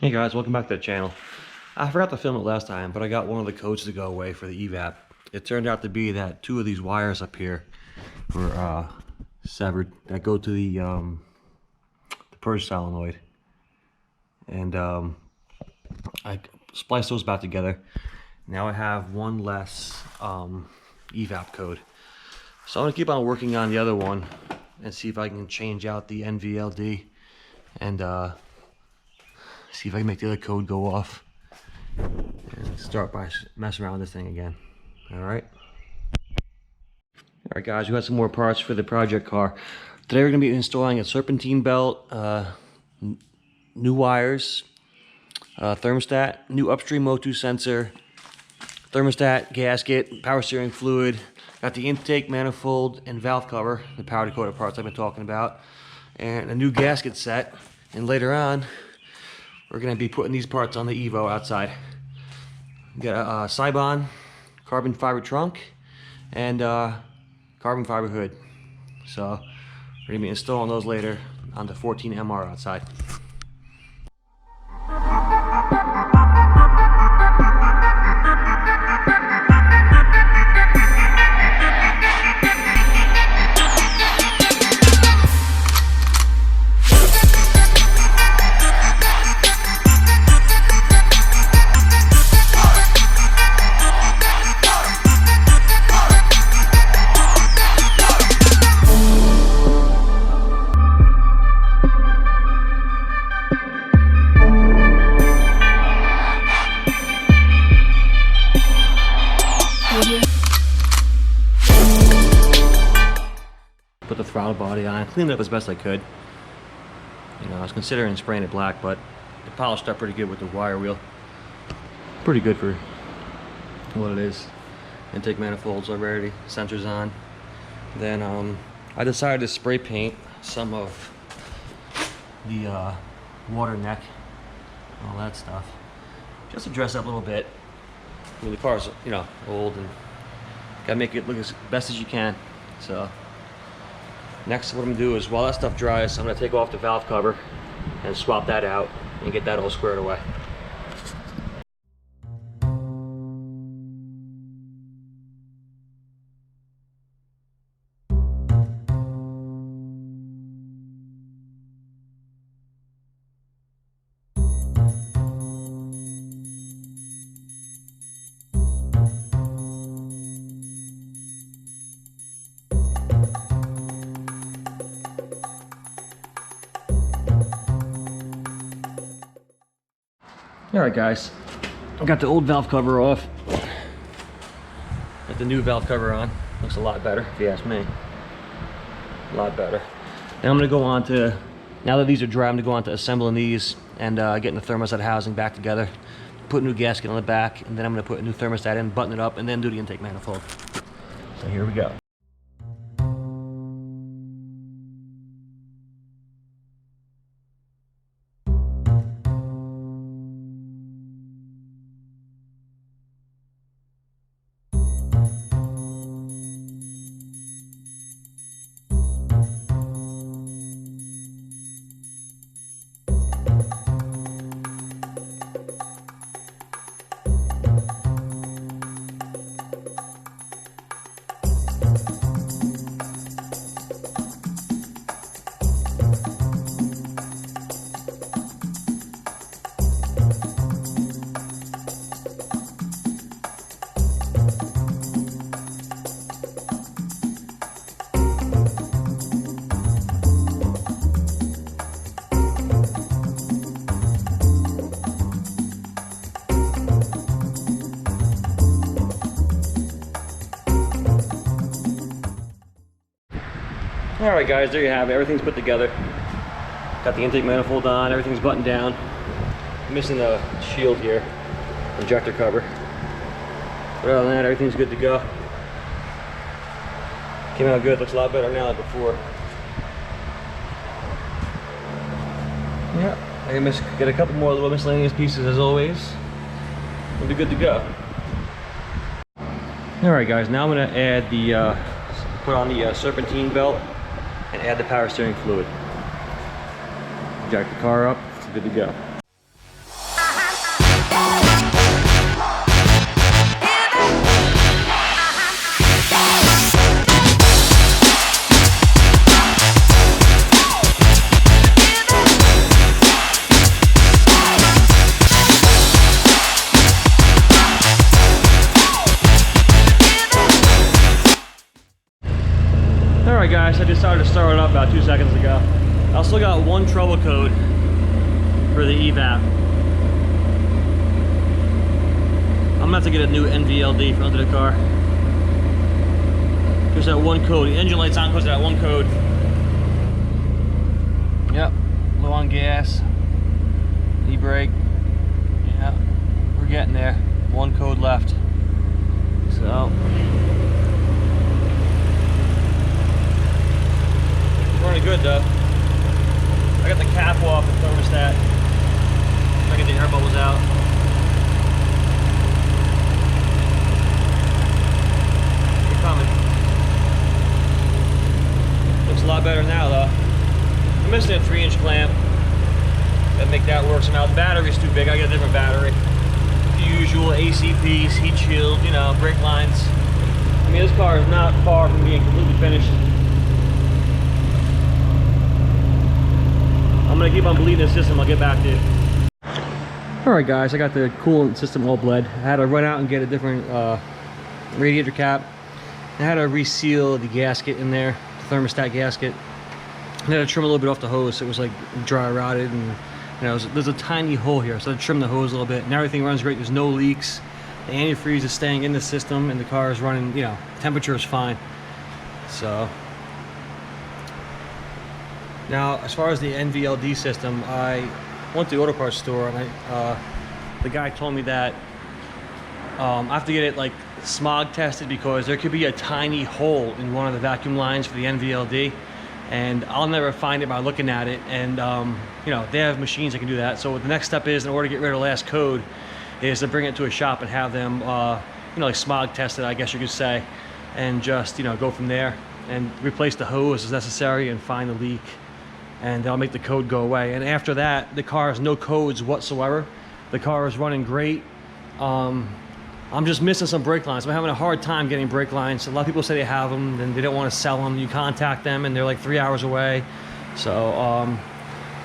Hey guys, welcome back to the channel. I forgot to film it last time, but I got one of the codes to go away for the evap. It turned out to be that two of these wires up here were severed that go to the purge solenoid, and I spliced those back together. Now I have one less evap code, so I'm gonna keep on working on the other one and see if I can change out the NVLD and see if I can make the other code go off and start by messing around with this thing again. Alright guys, we got some more parts for the project car. Today we're going to be installing a serpentine belt, new wires, thermostat, new upstream O2 sensor, thermostat, gasket, power steering fluid, got the intake, manifold, and valve cover, the power decoder parts I've been talking about, and a new gasket set. And later on we're going to be putting these parts on the Evo outside. We got a Cybon carbon fiber trunk and carbon fiber hood. So we're going to be installing those later on the 14 MR outside. Put the throttle body on, cleaned it up as best I could. You know, I was considering spraying it black, but it polished up pretty good with the wire wheel. Pretty good for what it is. Intake manifolds already, sensors on. Then I decided to spray paint some of the water neck, all that stuff, just to dress up a little bit. I mean, the car's, you know, old and gotta make it look as best as you can. So next, what I'm gonna do is, while that stuff dries, I'm gonna take off the valve cover and swap that out and get that all squared away. Alright guys, I got the old valve cover off. Got the new valve cover on. Looks a lot better, if you ask me. A lot better. Now I'm going to go on to, now that these are dry, I'm going to go on to assembling these and getting the thermostat housing back together. Put a new gasket on the back, and then I'm going to put a new thermostat in, button it up, and then do the intake manifold. So here we go. Alright guys, there you have it. Everything's put together. Got the intake manifold on, everything's buttoned down. I'm missing the shield here, injector cover. But other than that, everything's good to go. Came out good, looks a lot better now than before. Yeah, I can get a couple more little miscellaneous pieces as always. We'll be good to go. Alright guys, now I'm going to add the, put on the serpentine belt and add the power steering fluid. Jack the car up, good to go. Alright guys, I decided to start it up about 2 seconds ago. I still got one trouble code for the evap. I'm gonna have to get a new NVLD for under the car. There's that one code. The engine light's on because of that one code. Yep, low on gas. E-brake. Yeah, we're getting there. One code left. So it's running good though. I got the cap off the thermostat. I get the air bubbles out. They're coming. Looks a lot better now though. I'm missing a 3-inch clamp. Gotta make that work somehow. The battery's too big. I get a different battery. The usual AC piece, heat shield, you know, brake lines. I mean, this car is not far from being completely finished. I'm gonna keep on bleeding the system. I'll get back to you. Alright guys, I got the coolant system all bled. I had to run out and get a different radiator cap. I had to reseal the gasket in there, the thermostat gasket. I had to trim a little bit off the hose. It was like dry rotted, and you know, there's a tiny hole here, so I trimmed the hose a little bit, and everything runs great. There's no leaks. The antifreeze is staying in the system, and the car is running, you know, temperature is fine. So now, as far as the NVLD system, I went to the auto parts store, and the guy told me that I have to get it like smog tested because there could be a tiny hole in one of the vacuum lines for the NVLD, and I'll never find it by looking at it. And you know, they have machines that can do that. So what the next step is, in order to get rid of the last code, is to bring it to a shop and have them you know, like smog test it, I guess you could say, and just, you know, go from there and replace the hose as necessary and find the leak, and they'll make the code go away. And after that, the car has no codes whatsoever. The car is running great. I'm just missing some brake lines. I'm having a hard time getting brake lines. A lot of people say they have them, and they don't want to sell them. You contact them, and they're like 3 hours away. So,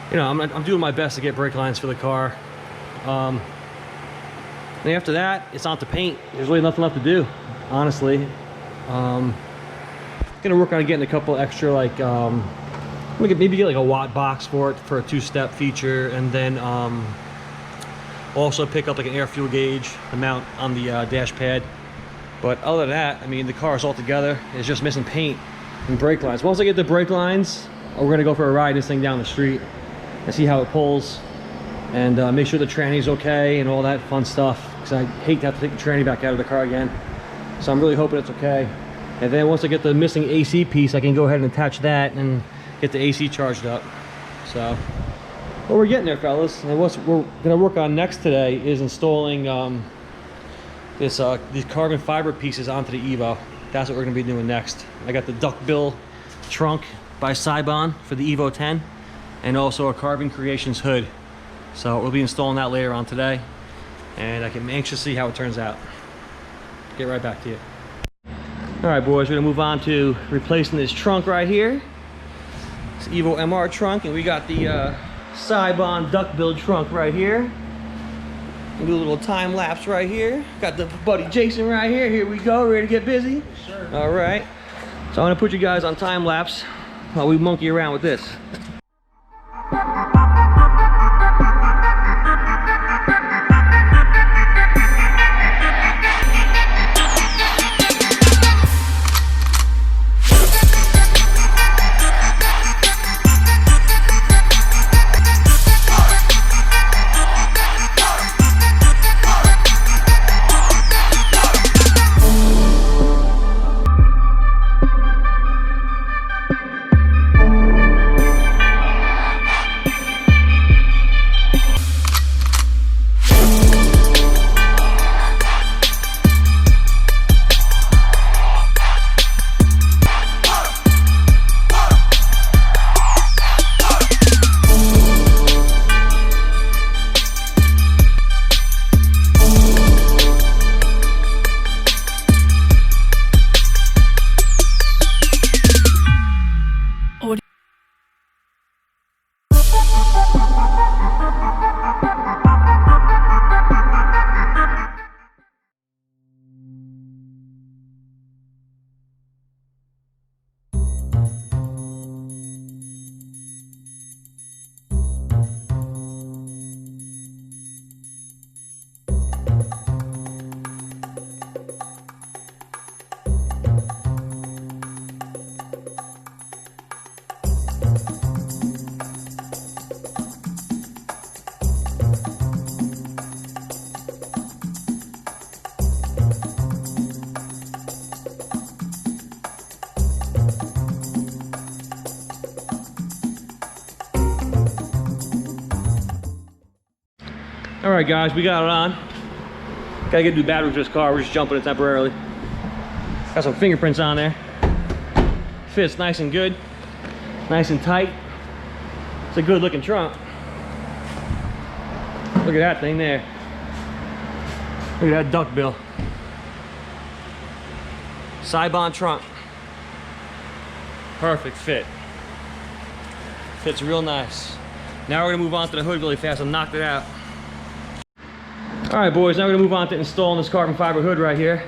you know, I'm doing my best to get brake lines for the car. And after that, it's on to paint. There's really nothing left to do, honestly. Gonna work on getting a couple extra, like, maybe get like a watt box for it for a 2-step feature, and then also pick up like an air fuel gauge to mount on the dash pad. But other than that, I mean, the car is all together. It's just missing paint and brake lines. Once I get the brake lines, we're gonna go for a ride this thing down the street and see how it pulls, and make sure the tranny's okay and all that fun stuff, because I hate to have to take the tranny back out of the car again. So I'm really hoping it's okay. And then once I get the missing AC piece, I can go ahead and attach that and get the AC charged up. So, well, we're getting there, fellas. And what we're gonna work on next today is installing these carbon fiber pieces onto the Evo. That's what we're gonna be doing next. I got the duckbill trunk by Cybon for the Evo 10, and also a Carbon Creations hood. So we'll be installing that later on today, and I can anxious to see how it turns out. Get right back to you. All right, boys, we're gonna move on to replacing this trunk right here. It's Evo MR trunk, and we got the Cybon duckbill trunk right here. We'll do a little time lapse right here. Got the buddy Jason right here. Here we go, ready to get busy? Yes, sir. All right. So I'm gonna put you guys on time lapse while we monkey around with this. right, guys, we got it on. Gotta get new batteries for this car. We're just jumping it temporarily. Got some fingerprints on there. Fits nice and good, nice and tight. It's a good looking trunk. Look at that thing there. Look at that duckbill. Sibon trunk. Perfect fit. Fits real nice. Now we're gonna move on to the hood really fast and knock it out. All right, boys, now we're gonna move on to installing this carbon fiber hood right here.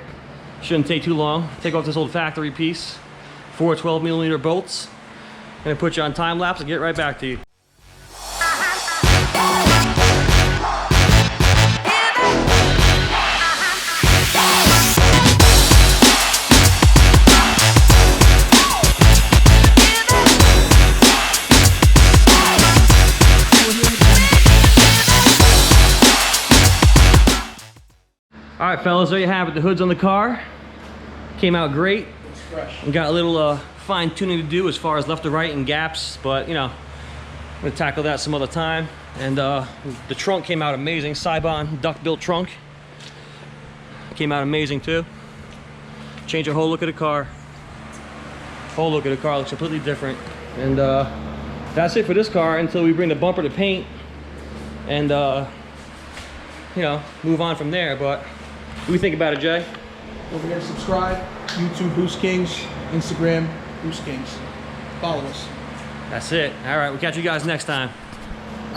Shouldn't take too long. Take off this old factory piece. 4 12mm bolts. I'm gonna put you on time lapse and get right back to you. All right, fellas, there you have it. The hood's on the car. Came out great. Looks fresh. We got a little fine tuning to do as far as left to right and gaps, but you know, I'm gonna tackle that some other time. And the trunk came out amazing. Sibon duck-built trunk. Came out amazing too. Changed the whole look of the car. Whole look of the car looks completely different. And that's it for this car until we bring the bumper to paint and you know, move on from there. But what do you think about it, Jay? Don't forget to subscribe. YouTube Boost Kings. Instagram Boost Kings. Follow us. That's it. All right, we'll catch you guys next time.